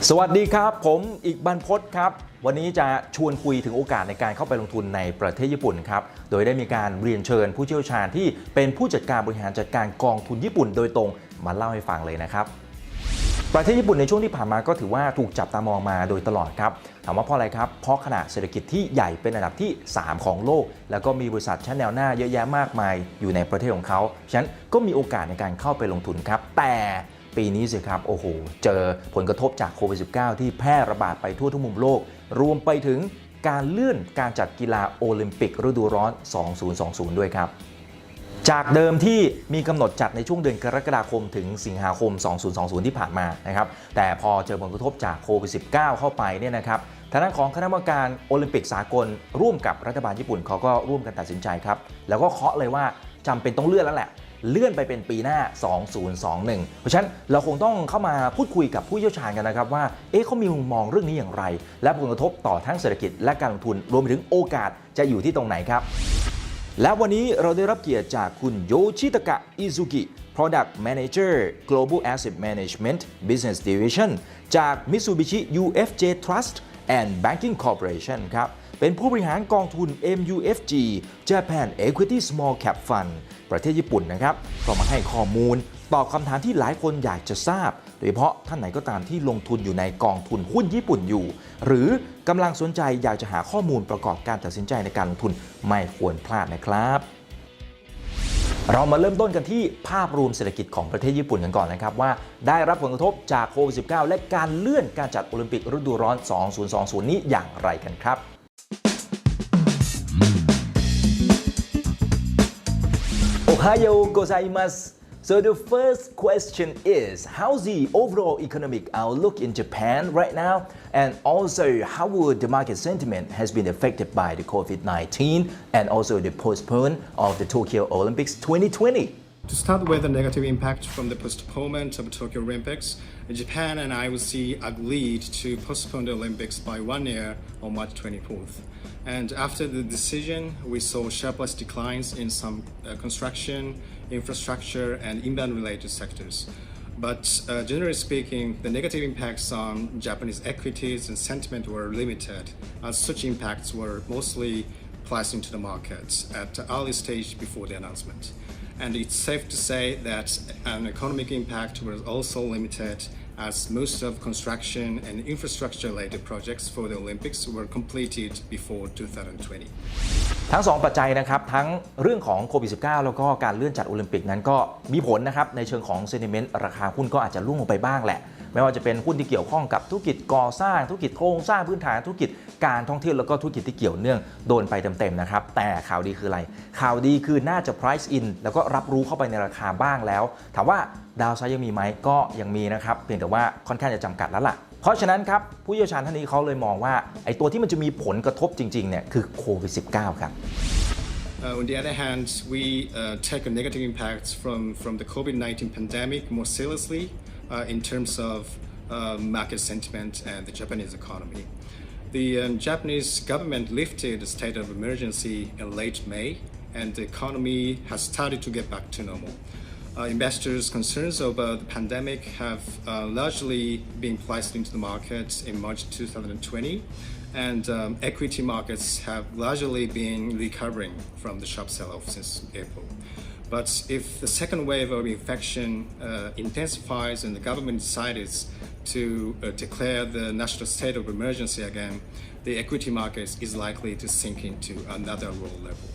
สวัสดีครับผมอีกบรรพตครับวันนี้จะชวนคุยถึงโอกาสในการเข้าไปลงทุนในประเทศญี่ปุ่นครับโดยได้มีการเรียนเชิญผู้เชี่ยวชาญที่เป็นผู้จัดการบริหารจัดการกองทุนญี่ปุ่นโดยตรงมาเล่าให้ฟังเลยนะครับประเทศญี่ปุ่นในช่วงที่ผ่านมาก็ถือว่าถูกจับตามองมาโดยตลอดครับถามว่าเพราะอะไรครับเพราะขนาดเศรษฐกิจที่ใหญ่เป็นอันดับที่3ของโลกแล้วก็มีบริษัทชั้นแนวหน้าเยอะแยะมากมายอยู่ในประเทศของเขาฉะนั้นก็มีโอกาสในการเข้าไปลงทุนครับแต่ปีนี้สิครับโอ้โหเจอผลกระทบจากโควิด -19 ที่แพร่ระบาดไปทั่วทุกมุมโลกรวมไปถึงการเลื่อนการจัดกีฬาโอลิมปิกฤดูร้อน 2020 ด้วยครับจากเดิมที่มีกำหนดจัดในช่วงเดือนกรกฎาคมถึงสิงหาคม 2020 ที่ผ่านมานะครับแต่พอเจอผลกระทบจากโควิด -19 เข้าไปเนี่ยนะครับทางด้านของคณะกรรมการโอลิมปิกสากลร่วมกับรัฐบาลญี่ปุ่นเขาก็ร่วมกันตัดสินใจครับแล้วก็เคาะเลยว่าจำเป็นต้องเลื่อนแล้วแหละเลื่อนไปเป็นปีหน้า 2021 เพราะฉะนั้นเราคงต้องเข้ามาพูดคุยกับผู้เชี่ยวชาญกันนะครับว่าเขามีมุมมองเรื่องนี้อย่างไรและผลกระทบต่อทั้งเศรษฐกิจและการลงทุนรวมไปถึงโอกาสจะอยู่ที่ตรงไหนครับและวันนี้เราได้รับเกียรติจากคุณโยชิตะกะ อิซุกิ Product Manager Global Asset Management Business Division จาก Mitsubishi UFJ Trust and Banking Corporation ครับเป็นผู้บริหารกองทุน MUFG Japan Equity Small Cap Fund ประเทศญี่ปุ่นนะครับก็มาให้ข้อมูลตอบคำถามที่หลายคนอยากจะทราบโดยเฉพาะท่านไหนก็ตามที่ลงทุนอยู่ในกองทุนหุ้นญี่ปุ่นอยู่หรือกำลังสนใจอยากจะหาข้อมูลประกอบการตัดสินใจในการลงทุนไม่ควรพลาดนะครับเรามาเริ่มต้นกันที่ภาพรวมเศรษฐกิจของประเทศญี่ปุ่นกันก่อนนะครับว่าได้รับผลกระทบจากโควิด -19 และการเลื่อนการจัดโอลิมปิกฤดูร้อน 2020 นี้อย่างไรกันครับOhayo gozaimasu. So the first question is, how's the overall economic outlook in Japan right now? And also, how would the market sentiment has been affected by the COVID-19 and also the postponement of the Tokyo Olympics 2020? To start with the negative impact from the postponement of Tokyo Olympics, Japan and I will see agreed to postpone the Olympics by 1 year on March 24th. And after the decision, we saw sharpest declines in some construction, infrastructure, and inbound-related sectors. But generally speaking, the negative impacts on Japanese equities and sentiment were limited, as such impacts were mostly priced into the markets at the early stage before the announcement. And it's safe to say that an economic impact was also limited as most of construction and infrastructure-related projects for the Olympics were completed before 2020. ทั้ง2ปัจจัยนะครับทั้งเรื่องของโควิด -19 แล้วก็การเลื่อนจัดโอลิมปิกนั้นก็มีผลนะครับในเชิงของ sentiment ราคาหุ้นก็อาจจะร่วงลงไปบ้างแหละไม่ว่าจะเป็นหุ้นที่เกี่ยวข้องกับธุรกิจก่อสร้างธุรกิจโครงสร้างพื้นฐานธุรกิจการท่องเที่ยวแล้วก็ธุรกิจที่เกี่ยวเนื่องโดนไปเต็มๆนะครับแต่ข่าวดีคืออะไรข่าวดีคือน่าจะ price in แล้วก็รับรู้เข้าไปในราคาบ้างแล้วถามว่าดาวไซด์ยังมีไหมก็ยังมีนะครับเพียงแต่ว่าค่อนข้างจะจำกัดแล้วล่ะเพราะฉะนั้นครับผู้เชี่ยวชาญท่านนี้เขาเลยมองว่าไอ้ตัวที่มันจะมีผลกระทบจริงๆเนี่ยคือโควิด -19 ครับOn the other hand, we take a negative impact from the COVID-19 pandemic more seriously in terms of market sentiment and the Japanese economy. The Japanese government lifted the state of emergency in late May, and the economy has started to get back to normal. Investors' concerns about the pandemic have largely been priced into the market in March 2020. And equity markets have largely been recovering from the sharp sell-off since April. But if the second wave of infection intensifies and the government decides to declare the national state of emergency again, the equity market is likely to sink into another low level.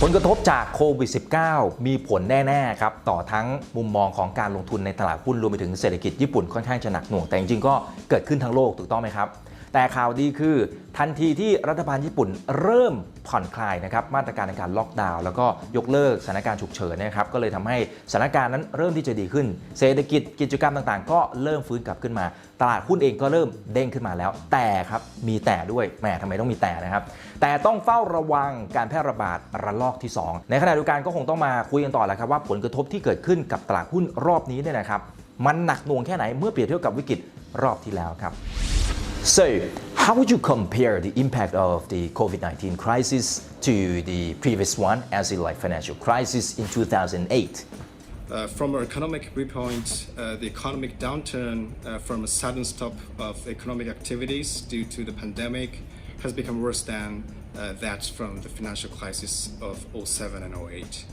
ผลกระทบจากโควิด -19 มีผลแน่ๆครับต่อทั้งมุมมองของการลงทุนในตลาดหุ้นรวมไปถึงเศรษฐกิจญี่ปุ่นค่อนข้างจะหนักหน่วงแต่จริงๆก็เกิดขึ้นทั้งโลกถูกต้องไหมครับแต่ข่าวดีคือทันทีที่รัฐบาลญี่ปุ่นเริ่มผ่อนคลายนะครับมาตรการในการล็อกดาวน์แล้วก็ยกเลิกสถานการณ์ฉุกเฉินนะครับก็เลยทำให้สถานการณ์นั้นเริ่มที่จะดีขึ้นเศรษฐกิจกิจกรรมต่างๆก็เริ่มฟื้นกลับขึ้นมาตลาดหุ้นเองก็เริ่มเด้งขึ้นมาแล้วแต่ครับมีแต่ด้วยแหมทำไมต้องมีแต่นะครับแต่ต้องเฝ้าระวังการแพร่ระบาดระลอกที่2ในขณะเดียวกันก็คงต้องมาคุยกันต่อแหละครับว่าผลกระทบที่เกิดขึ้นกับตลาดหุ้นรอบนี้เนี่ยนะครับมันหนักหน่วงแค่ไหนเมื่อเปรียบเทียบกับวิกฤตรอบที่แล้วครับ So how would you compare the impact of the COVID-19 crisis to the previous one, as in like financial crisis in 2008? From our economic viewpoint, the economic downturn from a sudden stop of economic activities due to the pandemic has become worse than that from the financial crisis of 07 and 08.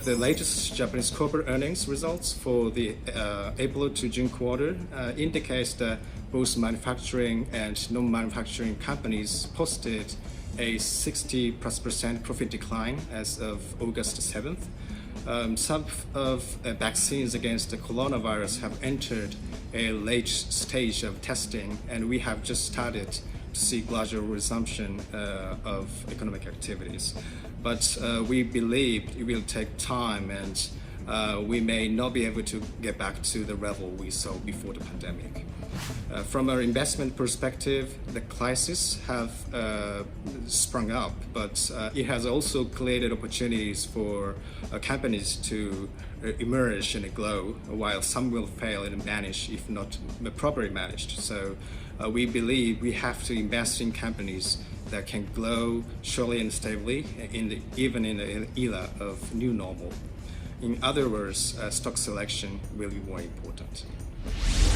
The latest Japanese corporate earnings results for the April to June quarter indicates that both manufacturing and non-manufacturing companies posted a 60+% profit decline as of August 7th. Some of vaccines against the coronavirus have entered a late stage of testing, and we have just started to see gradual resumption of economic activities. But we believe it will take time, and we may not be able to get back to the level we saw before the pandemic. From our investment perspective, the crisis have sprung up, but it has also created opportunities for companies to emerge and grow, while some will fail and vanish if not properly managed. So we believe we have to invest in companies that can grow surely and stably, even in the era of new normal. In other words, stock selection will be more important.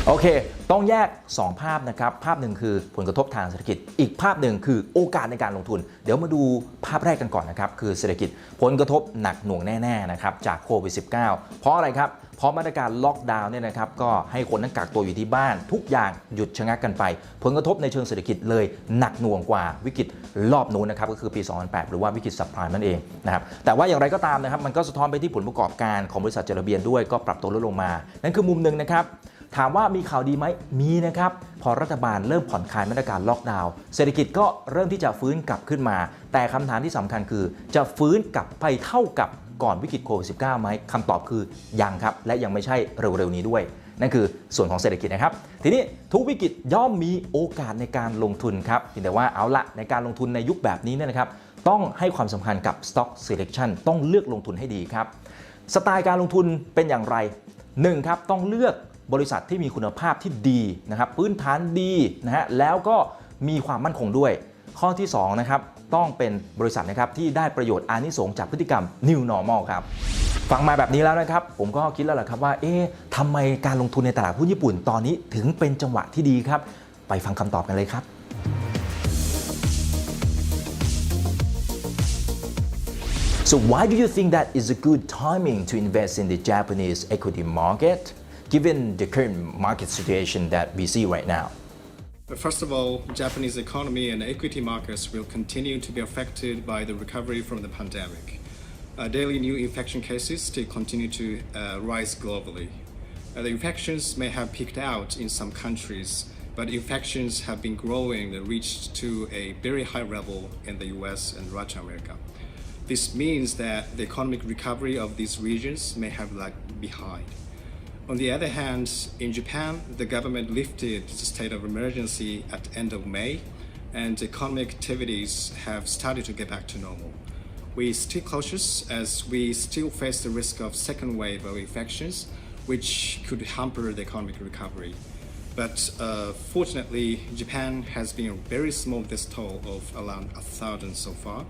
โอเคต้องแยก2ภาพนะครับภาพหนึ่งคือผลกระทบทางเศรษฐกิจอีกภาพหนึ่งคือโอกาสในการลงทุนเดี๋ยวมาดูภาพแรกกันก่อนนะครับคือเศรษฐกิจผลกระทบหนักหน่วงแน่ๆนะครับจากโควิด -19 เพราะอะไรครับเพราะมาตรการล็อกดาวน์เนี่ยนะครับก็ให้คนนั้นกักตัวอยู่ที่บ้านทุกอย่างหยุดชะงักกันไปผลกระทบในเชิงเศรษฐกิจเลยหนักหน่วงกว่าวิกฤตรอบนู้นนะครับก็คือปี 2008 หรือว่าวิกฤตซับไพรม์นั่นเองนะครับแต่ว่าอย่างไรก็ตามนะครับมันก็สะท้อนไปที่ผลประกอบการของบริษัทจดทะเบียนด้วยก็ปรับตัวลดลงมานั่นคือมุมหนึ่งนะครับถามว่ามีข่าวดีไหมมีนะครับพอรัฐบาลเริ่มผ่อนคลายมาตรการล็อกดาวน์เศรษฐกิจก็เริ่มที่จะฟื้นกลับขึ้นมาแต่คำถามที่สำคัญคือจะฟื้นกลับไปเท่ากับก่อนวิกฤตโควิด -19 ไหมคำตอบคือยังครับและยังไม่ใช่เร็วๆนี้ด้วยนั่นคือส่วนของเศรษฐกิจนะครับทีนี้ทุกวิกฤตย่อมมีโอกาสในการลงทุนครับแต่ว่าเอาละในการลงทุนในยุคแบบนี้เนี่ยนะครับต้องให้ความสำคัญกับ stock selection ต้องเลือกลงทุนให้ดีครับสไตล์การลงทุนเป็นอย่างไร1ครับต้องเลือกบริษัทที่มีคุณภาพที่ดีนะครับพื้นฐานดีนะฮะแล้วก็มีความมั่นคงด้วยข้อที่2นะครับต้องเป็นบริษัทนะครับที่ได้ประโยชน์อานิสงส์จากพฤติกรรม New Normal ครับฟังมาแบบนี้แล้วนะครับผมก็คิดแล้วแหละครับว่าทำไมการลงทุนในตลาดหุ้นญี่ปุ่นตอนนี้ถึงเป็นจังหวะที่ดีครับไปฟังคำตอบกันเลยครับ So why do you think that is a good timing to invest in the Japanese equity market?Given the current market situation that we see right now? First of all, Japanese economy and equity markets will continue to be affected by the recovery from the pandemic. Daily new infection cases still continue to rise globally. The infections may have peaked out in some countries, but infections have been growing and reached to a very high level in the US and Latin America. This means that the economic recovery of these regions may have lagged behind. On the other hand, in Japan, the government lifted the state of emergency at the end of May, and economic activities have started to get back to normal. We are still cautious as we still face the risk of second wave of infections, which could hamper the economic recovery. But fortunately, Japan has been a very small death toll of around 1,000 so far,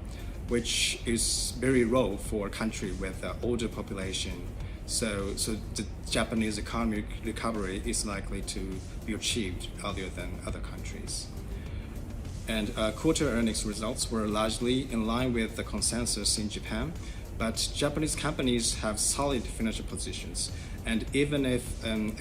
which is very low for a country with an older population.So the Japanese economic recovery is likely to be achieved earlier than other countries. And quarter earnings results were largely in line with the consensus in Japan, but Japanese companies have solid financial positions. And even if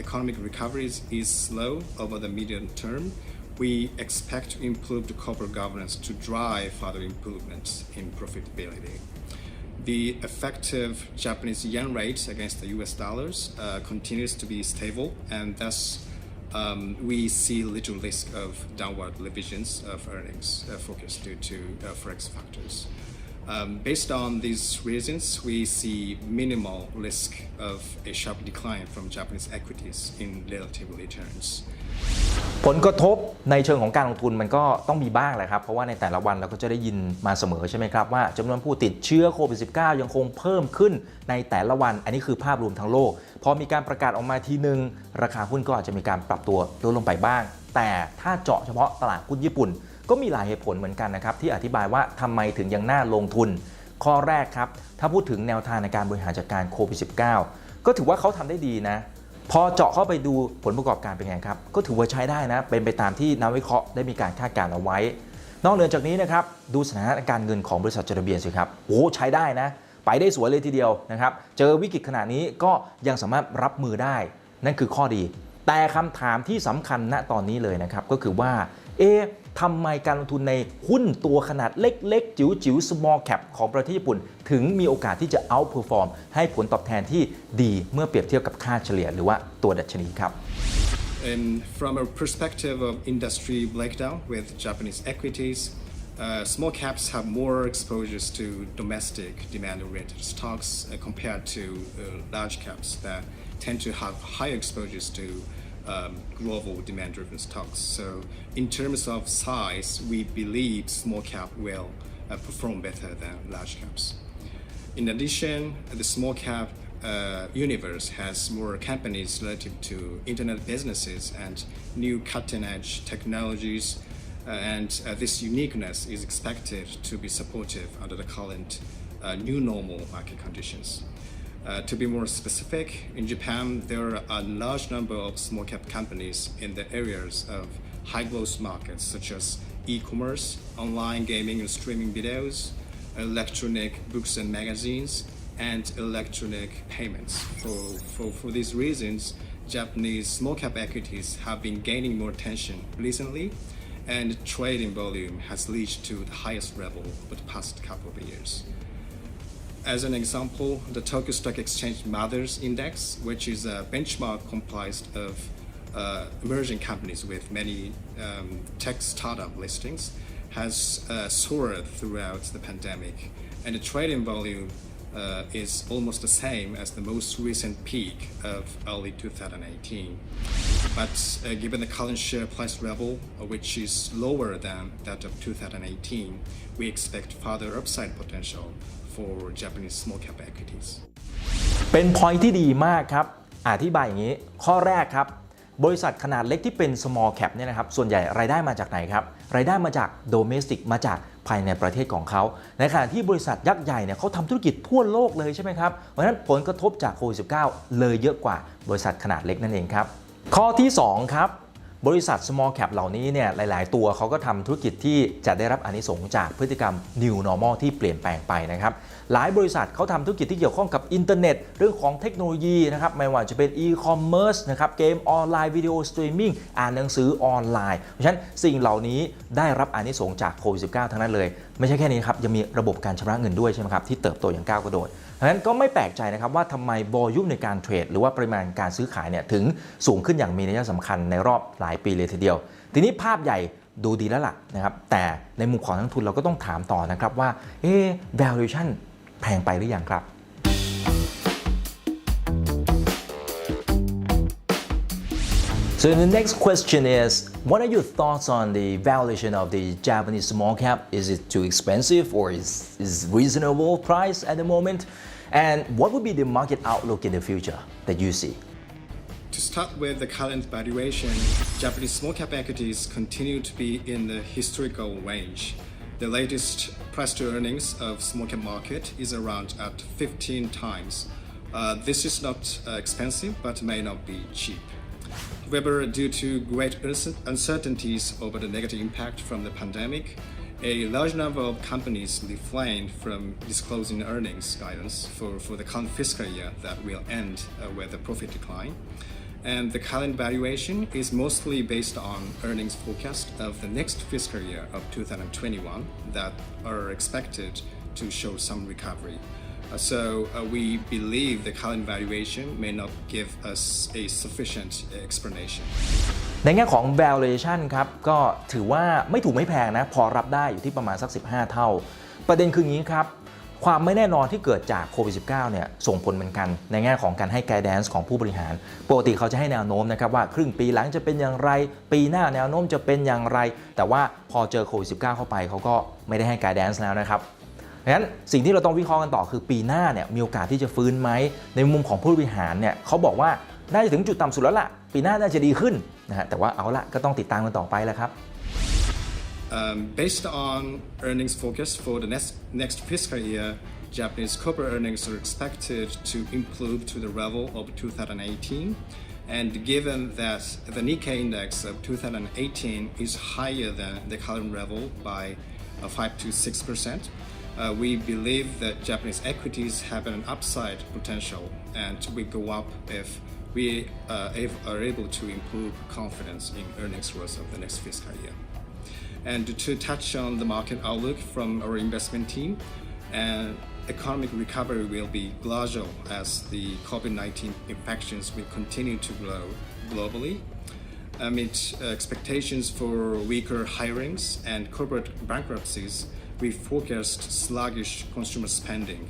economic recovery is slow over the medium term, we expect improved corporate governance to drive further improvements in profitability.The effective Japanese yen rate against the US dollars continues to be stable, and thus we see little risk of downward revisions of earnings forecast due to forex factors. Based on these reasons, we see minimal risk of a sharp decline from Japanese equities in relative returns.ผลกระทบในเชิงของการลงทุนมันก็ต้องมีบ้างแหละครับเพราะว่าในแต่ละวันเราก็จะได้ยินมาเสมอใช่ไหมครับว่าจำนวนผู้ติดเชื้อโควิด -19 ยังคงเพิ่มขึ้นในแต่ละวันอันนี้คือภาพรวมทั้งโลกพอมีการประกาศออกมาทีนึงราคาหุ้นก็อาจจะมีการปรับตัวลดลงไปบ้างแต่ถ้าเจาะเฉพาะตลาดหุ้นญี่ปุ่นก็มีหลายเหตุผลเหมือนกันนะครับที่อธิบายว่าทำไมถึงยังน่าลงทุนข้อแรกครับถ้าพูดถึงแนวทางในการบริหารจัดการโควิด -19 ก็ถือว่าเขาทำได้ดีนะพอเจาะเข้าไปดูผลประกอบการเป็นไงครับก็ถือว่าใช้ได้นะเป็นไปตามที่นักวิเคราะห์ได้มีการคาดการณ์เอาไว้นอกเหนือจากนี้นะครับดูสถานการณ์เงินของบริษัทจดทะเบียนสิครับโอ้ใช้ได้นะไปได้สวยเลยทีเดียวนะครับเจอวิกฤตขนาดนี้ก็ยังสามารถรับมือได้นั่นคือข้อดีแต่คำถามที่สำคัญณตอนนี้เลยนะครับก็คือว่าทำไมการลงทุนในหุ้นตัวขนาดเล็กๆจิ๋วๆ small cap ของประเทศญี่ปุ่นถึงมีโอกาสที่จะ outperform ให้ผลตอบแทนที่ดีเมื่อเปรียบเทียบกับค่าเฉลี่ยหรือว่าตัวดัชนีครับ And from a perspective of industry breakdown with Japanese equities, small caps have more exposures to domestic demand-oriented stocks compared to large caps that tend to have higher exposures to global demand-driven stocks. So, in terms of size, we believe small cap will perform better than large caps. In addition, the small cap universe has more companies relative to internet businesses and new cutting-edge technologies, and this uniqueness is expected to be supportive under the current new normal market conditions. To be more specific, in Japan, there are a large number of small cap companies in the areas of high growth markets such as e-commerce, online gaming and streaming videos, electronic books and magazines, and electronic payments. For these reasons, Japanese small cap equities have been gaining more attention recently, and trading volume has reached to the highest level over the past couple of years. As an example, the Tokyo Stock Exchange Mothers Index, which is a benchmark comprised of emerging companies with many tech startup listings, has soared throughout the pandemic, and the trading volume is almost the same as the most recent peak of early 2018. But given the current share price level, which is lower than that of 2018, we expect further upside potential for Japanese small cap equities. เป็น point ที่ดีมากครับอธิบายอย่างนี้ข้อแรกครับบริษัทขนาดเล็กที่เป็น small cap เนี่ยนะครับส่วนใหญ่รายได้มาจากไหนครับรายได้มาจาก domestic มาจากภายในประเทศของเขาในขณะที่บริษัทยักษ์ใหญ่เนี่ยเขาทำธุรกิจทั่วโลกเลยใช่ไหมครับเพราะฉะนั้นผลกระทบจากโควิด -19 เลยเยอะกว่าบริษัทขนาดเล็กนั่นเองครับข้อที่2ครับบริษัท small cap เหล่านี้เนี่ยหลายๆตัวเขาก็ทำธุรกิจที่จะได้รับอานิสงส์จากพฤติกรรม new normal ที่เปลี่ยนแปลงไปนะครับหลายบริษัทเขาทำธุรกิจที่เกี่ยวข้องกับอินเทอร์เน็ตเรื่องของเทคโนโลยีนะครับไม่ว่าจะเป็น e-commerce นะครับเกมออนไลน์วิดีโอสตรีมมิ่งอ่านหนังสือออนไลน์เพราะฉะนั้นสิ่งเหล่านี้ได้รับอานิสงส์จากโควิด -19 ทั้งนั้นเลยไม่ใช่แค่นี้ครับยังมีระบบการชำระเงินด้วยใช่ไหมครับที่เติบโตอย่างก้าวกระโดดเพราะฉะนั้นก็ไม่แปลกใจนะครับว่าทำไมวอลลุ่มในการเทรดหรือว่าปริมาณการซื้อขายเนี่ยถึงสูงขึ้นอย่างมีนัยสำคัญในรอบหลายปีเลยทีเดียวทีนี้ภาพใหญ่ดูดีแล้วล่ะนะครับแต่ในมุมของนักลงทุนเราก็ต้องถามต่อนะครับว่าvaluation แพงไปหรือยังครับ So the next question is, what are your thoughts on the valuation of the Japanese small cap? Is it too expensive or is reasonable price at the moment? And what would be the market outlook in the future that you see? To start with the current valuation, Japanese small cap equities continue to be in the historical range. The latest price to earnings of small cap market is around at 15 times. This is not expensive, but may not be cheap. However, due to great uncertainties over the negative impact from the pandemic, a large number of companies refrained from disclosing earnings guidance for the current fiscal year that will end with a profit decline. And the current valuation is mostly based on earnings forecast of the next fiscal year of 2021 that are expected to show some recovery. So we believe the current valuation may not give us a sufficient explanation. ในแง่ของ valuation ครับก็ถือว่าไม่ถูกไม่แพงนะพอรับได้อยู่ที่ประมาณสัก15เท่าประเด็นคืออย่างนี้ครับความไม่แน่นอนที่เกิดจากโควิด -19 เนี่ยส่งผลเหมือนกันในแง่ของการให้ guidance ของผู้บริหารปกติเขาจะให้แนวโน้มนะครับว่าครึ่งปีหลังจะเป็นอย่างไรปีหน้าแนวโน้มจะเป็นอย่างไรแต่ว่าพอเจอโควิด -19 เข้าไปเขาก็ไม่ได้ให้ guidance แล้วนะครับงั้นสิ่งที่เราต้องวิเคราะห์กันต่อคือปีหน้าเนี่ยมีโอกาสที่จะฟื้นไหมในมุมของผู้บริหารเนี่ยเขาบอกว่าน่าจะถึงจุดต่ำสุดแล้วล่ะปีหน้าน่าจะดีขึ้นนะฮะแต่ว่าเอาละก็ต้องติดตามกันต่อไปแล้วครับBased on earnings forecast for the next fiscal year, Japanese corporate earnings are expected to improve to the level of 2018. And given that the Nikkei index of 2018 is higher than the current level by 5 to 6%, we believe that Japanese equities have an upside potential and will go up if we are able to improve confidence in earnings growth of the next fiscal year. And to touch on the market outlook from our investment team, economic recovery will be gradual as the COVID-19 infections will continue to grow globally. Amid expectations for weaker hirings and corporate bankruptcies, we forecast sluggish consumer spending.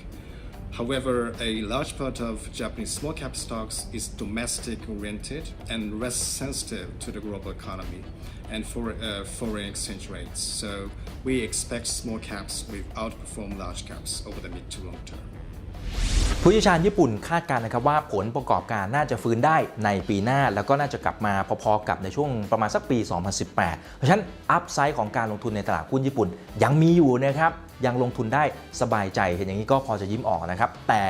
However, a large part of Japanese small-cap stocks is domestic-oriented and less sensitive to the global economy and for foreign exchange rates. So we expect small caps will outperform large caps over the mid to long term. ผู้เชี่ยวชาญญี่ปุ่นคาดการณ์นะครับว่าผลประกอบการน่าจะฟื้นได้ในปีหน้าแล้วก็น่าจะกลับมาพอๆกับในช่วงประมาณสักปี 2018 เพราะฉะนั้นอัพไซด์ของการลงทุนในตลาดหุ้นญี่ปุ่นยังมีอยู่นะครับยังลงทุนได้สบายใจเห็นอย่างนี้ก็พอจะยิ้มออกนะครับแต่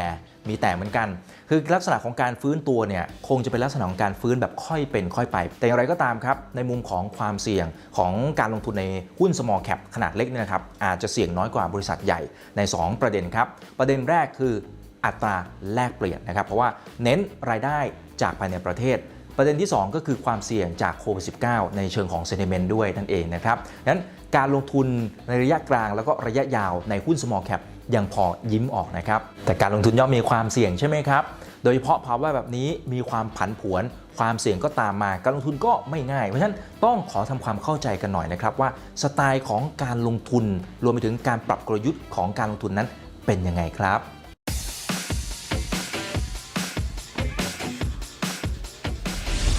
มีแต่เหมือนกันคือลักษณะของการฟื้นตัวเนี่ยคงจะเป็นลักษณะของการฟื้นแบบค่อยเป็นค่อยไปแต่อย่างไรก็ตามครับในมุมของความเสี่ยงของการลงทุนในหุ้น small cap ขนาดเล็กเนี่ยนะครับอาจจะเสี่ยงน้อยกว่าบริษัทใหญ่ใน2ประเด็นครับประเด็นแรกคืออัตราแลกเปลี่ยนนะครับเพราะว่าเน้นรายได้จากภายในประเทศประเด็นที่2ก็คือความเสี่ยงจากโควิด -19 ในเชิงของ sentiment ด้วยนั่นเองนะครับนั้นการลงทุนในระยะกลางแล้วก็ระยะยาวในหุ้น small cap ยังพอยิ้มออกนะครับแต่การลงทุนย่อมมีความเสี่ยงใช่ไหมครับโดยเฉพาะภาวะแบบนี้มีความผันผวนความเสี่ยงก็ตามมาการลงทุนก็ไม่ง่ายเพราะฉะนั้นต้องขอทำความเข้าใจกันหน่อยนะครับว่าสไตล์ของการลงทุนรวมไปถึงการปรับกลยุทธ์ของการลงทุนนั้นเป็นยังไงครับ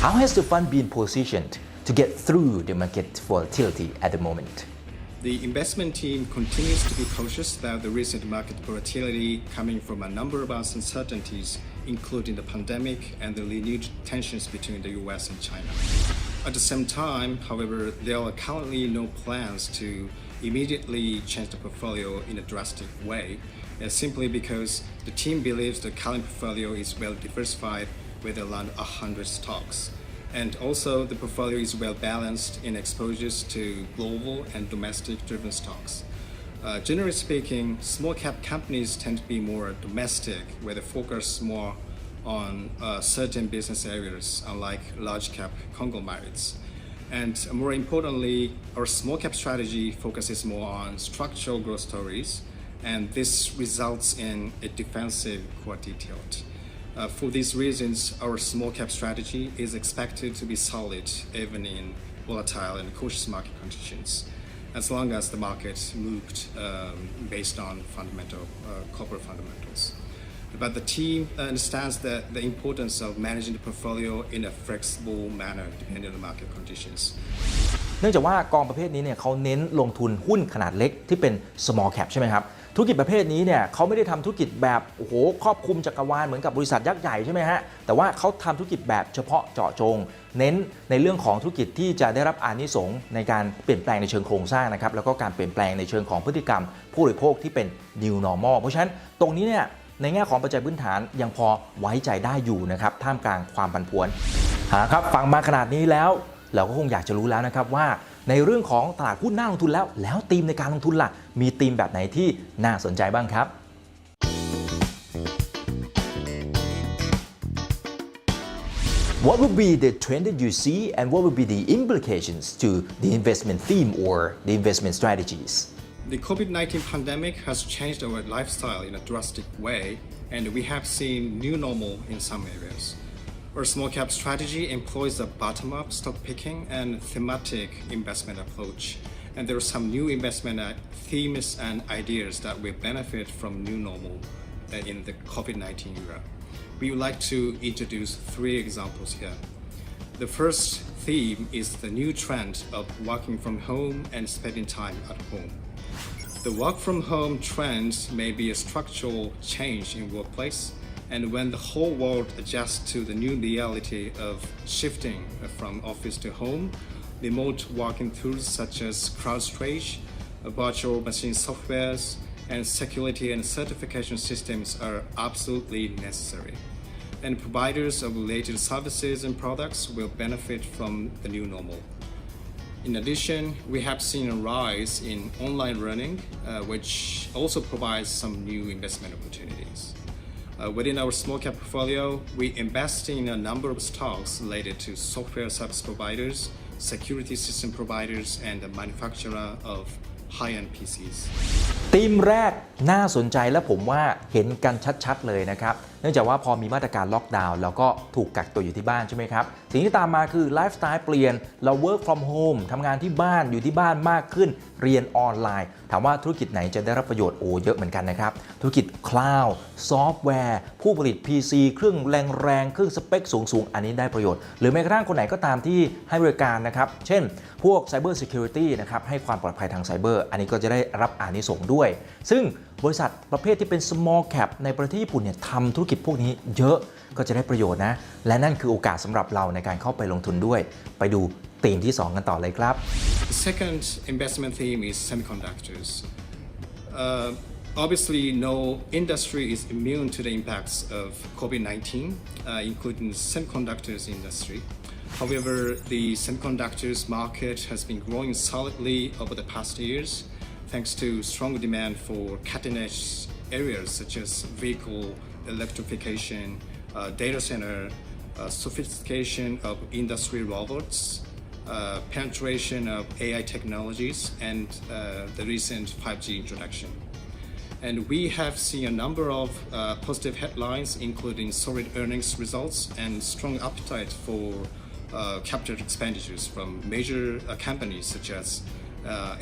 How has the fund been positioned to get through the market volatility at the moment? The investment team continues to be cautious about the recent market volatility coming from a number of uncertainties, including the pandemic and the renewed tensions between the US and China. At the same time, however, there are currently no plans to immediately change the portfolio in a drastic way, simply because the team believes the current portfolio is well diversified with around 100 stocks. And also, the portfolio is well balanced in exposures to global and domestic driven stocks. Generally speaking, small cap companies tend to be more domestic, where they focus more on certain business areas, unlike large cap conglomerates. And more importantly, our small cap strategy focuses more on structural growth stories, and this results in a defensive quality tilt. For these reasons, our small cap strategy is expected to be solid even in volatile and cautious market conditions, as long as the market moved based on corporate fundamentals. But the team understands the importance of managing the portfolio in a flexible manner depending on the market conditions. เนื่องจากว่ากองประเภทนี้เนี่ยเขาเน้นลงทุนหุ้นขนาดเล็กที่เป็น small cap ใช่ไหมครับธุรกิจประเภทนี้เนี่ยเขาไม่ได้ทำธุรกิจแบบโอ้โหครอบคลุมจักรวาลเหมือนกับบริษัทยักษ์ใหญ่ใช่ไหมฮะแต่ว่าเขาทำธุรกิจแบบเฉพาะเจาะจงเน้นในเรื่องของธุรกิจที่จะได้รับอานิสงส์ในการเปลี่ยนแปลงในเชิงโครงสร้างนะครับแล้วก็การเปลี่ยนแปลงในเชิงของพฤติกรรมผู้บริโภคที่เป็น new normal เพราะฉะนั้นตรงนี้เนี่ยในแง่ของปัจจัยพื้นฐานยังพอไว้ใจได้อยู่นะครับท่ามกลางความผันผวนครับฟังมาขนาดนี้แล้วเราก็คงอยากจะรู้แล้วนะครับว่าในเรื่องของตลาดหุ้นน่าลงทุนแล้วธีมในการลงทุนล่ะมีธีมแบบไหนที่น่าสนใจบ้างครับ What would be the trend that you see and what would be the implications to the investment theme or the investment strategies? The COVID-19 pandemic has changed our lifestyle in a drastic way, and we have seen new normal in some areas. Our small cap strategy employs a bottom-up stock picking and thematic investment approach, and there are some new investment themes and ideas that will benefit from new normal in the COVID-19 era. We would like to introduce 3 examples here. The first theme is the new trend of working from home and spending time at home. The work from home trend may be a structural change in workplace, and when the whole world adjusts to the new reality of shifting from office to home, remote working tools such as CrowdStrike, virtual machine softwares, and security and certification systems are absolutely necessary. And providers of related services and products will benefit from the new normal. In addition, we have seen a rise in online learning, which also provides some new investment opportunities. Within our small cap portfolio, we invest in a number of stocks related to software service providers, security system providers, and the manufacturer of high-end PCs. ธีมแรกน่าสนใจและผมว่าเห็นกันชัดๆเลยนะครับเนื่องจากว่าพอมีมาตรการล็อกดาวน์แล้วก็ถูกกักตัวอยู่ที่บ้านใช่ไหมครับสิ่งที่ตามมาคือไลฟ์สไตล์เปลี่ยนเรา work from home ทำงานที่บ้านอยู่ที่บ้านมากขึ้นเรียนออนไลน์ถามว่าธุรกิจไหนจะได้รับประโยชน์เยอะเหมือนกันนะครับธุรกิจคลาวด์ซอฟต์แวร์ผู้ผลิต PC เครื่องแรงๆเครื่องสเปคสูงๆอันนี้ได้ประโยชน์หรือแม้กระทั่งคนไหนก็ตามที่ให้บริการนะครับเช่นพวก Cyber Security นะครับให้ความปลอดภัยทางไซเบอร์อันนี้ก็จะได้รับอานิสงส์ด้วยซึ่งบริษัทประเภทที่เป็น small cap ในประเทศญี่ปุ่นเนี่ยทำธุรกิจพวกนี้เยอะก็จะได้ประโยชน์นะและนั่นคือโอกาสสำหรับเราในการเข้าไปลงทุนด้วยไปดูธีมที่ 2 กันต่อเลยครับ The second investment theme is semiconductors. Obviously, no industry is immune to the impacts of COVID-19, including the semiconductors industry. However, the semiconductors market has been growing solidly over the past years, thanks to strong demand for cutting-edge areas such as vehicle electrification, data center, sophistication of industry robots, penetration of AI technologies, and the recent 5G introduction. And we have seen a number of positive headlines, including solid earnings results and strong appetite for capital expenditures from major companies such as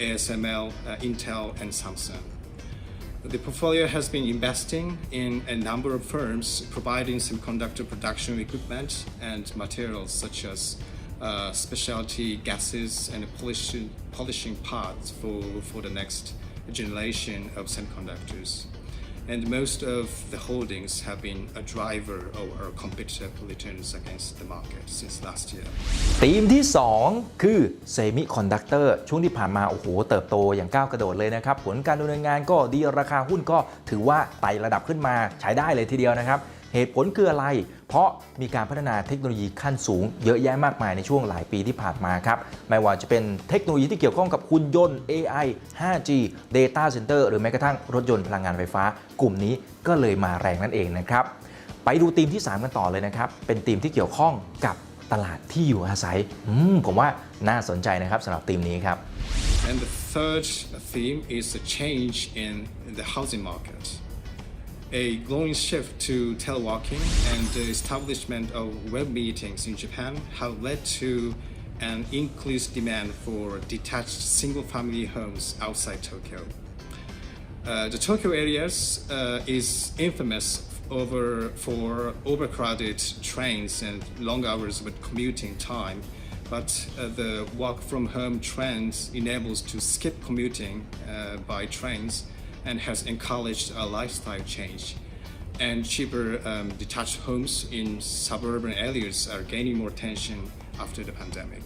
ASML, Intel, and Samsung. The portfolio has been investing in a number of firms providing semiconductor production equipment and materials such as specialty gases and polishing parts for the next generation of semiconductors. And most of the holdings have been a driver of our competitive returns against the market since last year. ธีมที่ 2 คือ Semiconductor ช่วงที่ผ่านมาโอ้โหเติบโตอย่างก้าวกระโดดเลยนะครับผลการดำเนินงานก็ดีราคาหุ้นก็ถือว่าไต่ระดับขึ้นมาใช้ได้เลยทีเดียวนะครับเหตุผลคืออะไรเพราะมีการพัฒนาเทคโนโลยีขั้นสูงเยอะแยะมากมายในช่วงหลายปีที่ผ่านมาครับไม่ว่าจะเป็นเทคโนโลยีที่เกี่ยวข้องกับหุ่นยนต์ AI 5G Data Center หรือแม้กระทั่งรถยนต์พลังงานไฟฟ้ากลุ่มนี้ก็เลยมาแรงนั่นเองนะครับไปดูธีมที่ 3 กันต่อเลยนะครับเป็นธีมที่เกี่ยวข้องกับตลาดที่อยู่อาศัยผมว่าน่าสนใจนะครับสำหรับธีมนี้ครับ And the third theme is the change in the housing market. A growing shift to teleworking and the establishment of web meetings in Japan have led to an increased demand for detached single-family homes outside Tokyo. The Tokyo areas is infamous for overcrowded trains and long hours with commuting time, but the work-from-home trend enables to skip commuting by trains and has encouraged a lifestyle change. And cheaper detached homes in suburban areas are gaining more attention after the pandemic.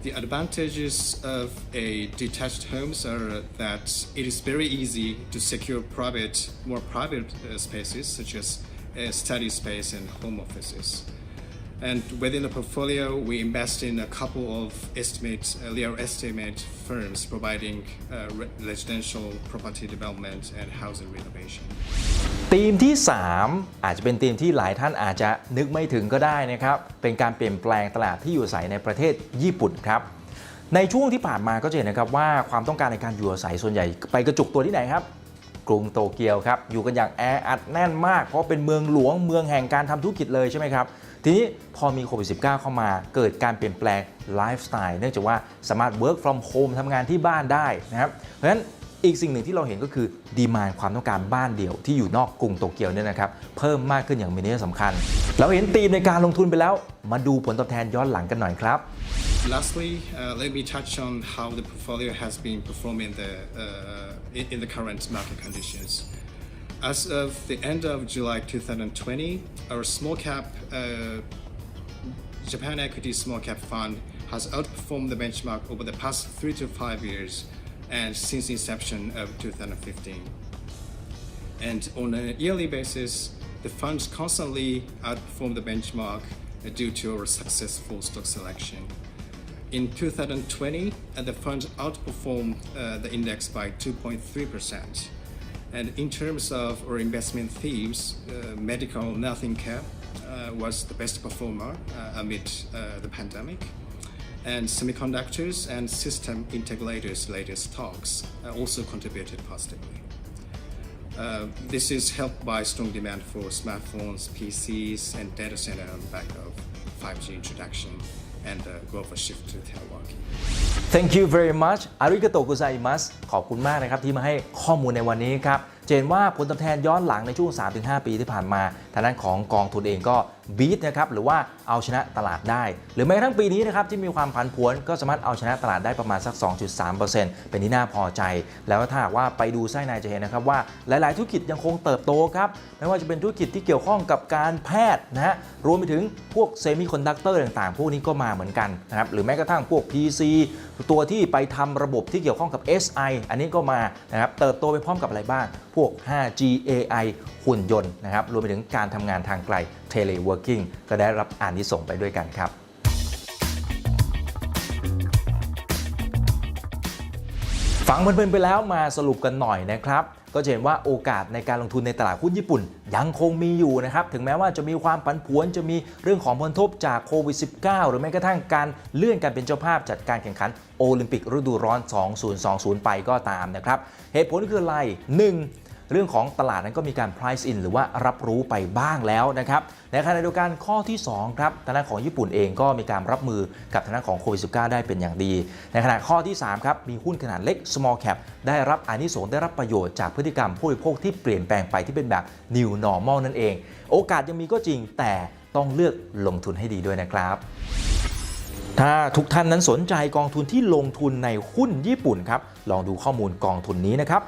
The advantages of a detached homes are that it is very easy to secure more private spaces such as study space and home offices. And within the portfolio, we invest in a couple of real estate firms providing residential property development and housing renovation. ธีมที่ 3 อาจจะเป็นธีมที่หลายท่านอาจจะนึกไม่ถึงก็ได้นะครับเป็นการเปลี่ยนแปลงตลาดที่อยู่อาศัยในประเทศญี่ปุ่นครับในช่วงที่ผ่านมาก็จะเห็นนะครับว่าความต้องการในการอยู่อาศัยส่วนใหญ่ไปกระจุกตัวที่ไหนครับกรุงโตเกียวครับอยู่กันอย่างแออัดแน่นมากเพราะเป็นเมืองหลวงเมืองแห่งการทำธุรกิจเลยใช่ไหมครับทีนี้พอมีโควิด -19 เข้ามาเกิดการเปลี่ยนแปลงไลฟ์สไตล์เนื่องจากว่าสามารถ work from home ทำงานที่บ้านได้นะครับเพราะฉะนั้นอีกสิ่งหนึ่งที่เราเห็นก็คือดีมานด์ความต้องการบ้านเดี่ยวที่อยู่นอกกรุงโตเกียวเนี่ยนะครับเพิ่มมากขึ้นอย่างมีนัยสำคัญเราเห็นธีมในการลงทุนไปแล้วมาดูผลตอบแทนย้อนหลังกันหน่อยครับ Lastly, let me touch on how the portfolio has been performing in the current market conditions. As of the end of July 2020, our small cap Japan Equity Small Cap Fund has outperformed the benchmark over the past 3 to 5 years and since inception of 2015. And on a yearly basis, the funds constantly outperform the benchmark due to our successful stock selection. In 2020, the fund outperformed the index by 2.3%. And in terms of our investment themes, medical nothing cap was the best performer amid the pandemic. And semiconductors and system integrators latest stocks also contributed positively. This is helped by strong demand for smartphones, PCs, and data center on the back of 5G introduction and the global shift to teleworking. Thank you very much อาริกาโตกุไซมัสขอบคุณมากนะครับที่มาให้ข้อมูลในวันนี้ครับเห็นว่าผลตอบแทนย้อนหลังในช่วง 3-5 ปีที่ผ่านมาทางด้านของกองทุนเองก็บีทนะครับหรือว่าเอาชนะตลาดได้หรือแม้กระทั่งปีนี้นะครับที่มีความผันผวนก็สามารถเอาชนะตลาดได้ประมาณสัก 2.3% เป็นที่น่าพอใจแล้วถ้าหากว่าไปดูไส้ในจะเห็นนะครับว่าหลายๆธุรกิจยังคงเติบโตครับไม่ว่าจะเป็นธุรกิจที่เกี่ยวข้องกับการแพทย์นะฮะรวมไปถึงพวกเซมิคอนดักเตอร์ต่างๆพวกนี้ก็มาเหมือนกันนะครับหรือแม้กระทั่งพวก PC ตัวที่ไปทำระบบที่เกี่ยวข้องกับ SI อันนี้ก็มานะครับเติบโตไปพร้อมกับอะไรบ้างพวก 5G AI หุ่นยนต์นะครับรวมไปถึงการทำงานทางไกล Teleworking ก็ได้รับอานิสงส์ไปด้วยกันครับฟังเพลินๆไปแล้วมาสรุปกันหน่อยนะครับก็จะเห็นว่าโอกาสในการลงทุนในตลาดหุ้นญี่ปุ่นยังคงมีอยู่นะครับถึงแม้ว่าจะมีความผันผวนจะมีเรื่องของผลกระทบจากโควิด -19 หรือแม้กระทั่งการเลื่อนการเป็นเจ้าภาพจัดการแข่งขันโอลิมปิกฤดูร้อน 2020 ไปก็ตามนะครับเหตุผลคืออะไร 1. เรื่องของตลาดนั้นก็มีการ price in หรือว่ารับรู้ไปบ้างแล้วนะครับในขณะเดียวกันข้อที่ 2 ครับทางด้านของญี่ปุ่นเองก็มีการรับมือกับทางด้านของโควิด -19 ได้เป็นอย่างดีในขณะข้อที่ 3 ครับมีหุ้นขนาดเล็ก small cap ได้รับอานิสงส์ได้รับประโยชน์จากพฤติกรรมผู้บริโภคที่เปลี่ยนแปลงไปที่เป็นแบบ new normal นั่นเองโอกาสยังมีก็จริงแต่ต้องเลือกลงทุนให้ดีด้วยนะครับถ้าทุกท่านนั้นสนใจกองทุนที่ลงทุนในหุ้นญี่ปุ่นครับลองดูข้อมูลกองทุนนี้นะครับ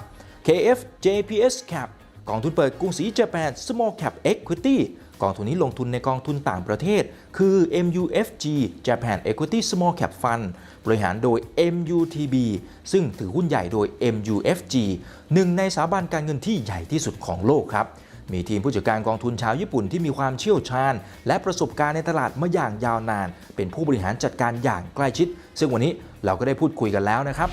KF JPS Cap กองทุนเปิดกรุงศรี Japan Small Cap Equity กองทุนนี้ลงทุนในกองทุนต่างประเทศคือ MUFG Japan Equity Small Cap Fund บริหารโดย MUTB ซึ่งถือหุ้นใหญ่โดย MUFG หนึ่งในสถาบันการเงินที่ใหญ่ที่สุดของโลกครับมีทีมผู้จัดการกองทุนชาวญี่ปุ่นที่มีความเชี่ยวชาญและประสบการณ์ในตลาดมาอย่างยาวนานเป็นผู้บริหารจัดการอย่างใกล้ชิดซึ่งวันนี้เราก็ได้พูดคุยกันแล้วนะครับ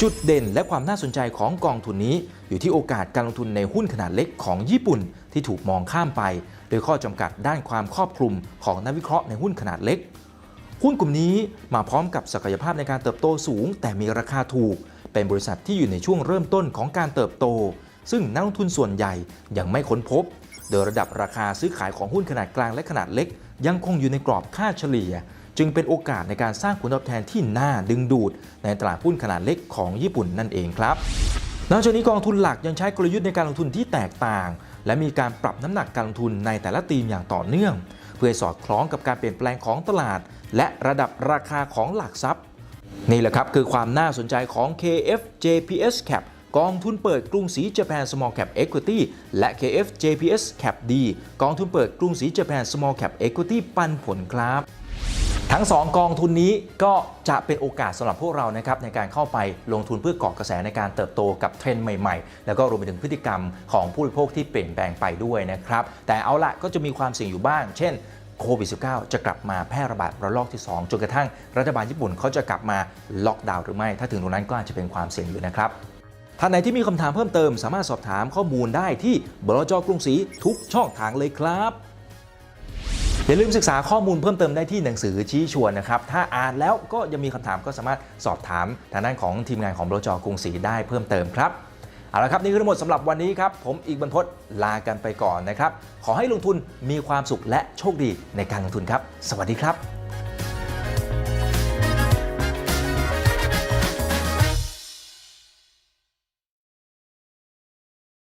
จุดเด่นและความน่าสนใจของกองทุนนี้อยู่ที่โอกาสการลงทุนในหุ้นขนาดเล็กของญี่ปุ่นที่ถูกมองข้ามไปโดยข้อจำกัดด้านความครอบคลุมของนักวิเคราะห์ในหุ้นขนาดเล็กหุ้นกลุ่มนี้มาพร้อมกับศักยภาพในการเติบโตสูงแต่มีราคาถูกเป็นบริษัทที่อยู่ในช่วงเริ่มต้นของการเติบโตซึ่งนักลงทุนส่วนใหญ่ยังไม่ค้นพบโดยระดับราคาซื้อขายของหุ้นขนาดกลางและขนาดเล็กยังคงอยู่ในกรอบค่าเฉลี่ยจึงเป็นโอกาสในการสร้างผลตอบแทนที่น่าดึงดูดในตลาดหุ้นขนาดเล็กของญี่ปุ่นนั่นเองครับนอกจากนี้กองทุนหลักยังใช้กลยุทธ์ในการลงทุนที่แตกต่างและมีการปรับน้ำหนักการลงทุนในแต่ละธีมอย่างต่อเนื่องเพื่อสอดคล้องกับการเปลี่ยนแปลงของตลาดและระดับราคาของหลักทรัพย์นี่แหละครับคือความน่าสนใจของ KF JPS Cap กองทุนเปิดกรุงศรี Japan Small Cap Equity และ KF JPS Cap D กองทุนเปิดกรุงศรี Japan Small Cap Equity ปันผลครับทั้ง2กองทุนนี้ก็จะเป็นโอกาสสำหรับพวกเรานะครับในการเข้าไปลงทุนเพื่อเกาะกระแสในการเติบโตกับเทรนด์ใหม่ๆแล้วก็รวมไปถึงพฤติกรรมของผู้บริโภคที่เปลี่ยนแปลงไปด้วยนะครับแต่เอาละก็จะมีความเสี่ยงอยู่บ้างเช่นโควิด -19 จะกลับมาแพร่ระบาดระลอกที่2จนกระทั่งรัฐบาลญี่ปุ่นเขาจะกลับมาล็อกดาวน์หรือไม่ถ้าถึงตรงนั้นก็อาจจะเป็นความเสี่ยงอยู่นะครับท่านไหนที่มีคำถามเพิ่มเติมสามารถสอบถามข้อมูลได้ที่บลจ.กรุงศรีทุกช่องทางเลยครับอย่าลืมศึกษาข้อมูลเพิ่มเติมได้ที่หนังสือชี้ชวนนะครับถ้าอ่านแล้วก็ยังมีคำถามก็สามารถสอบถามทางด้านของทีมงานของบลจ.กรุงศรีได้เพิ่มเติมครับเอาละครับนี่คือทั้งหมดสำหรับวันนี้ครับผมอีกบรรพตลากันไปก่อนนะครับขอให้ลงทุนมีความสุขและโชคดีในการลงทุนครับสวัสดีครับ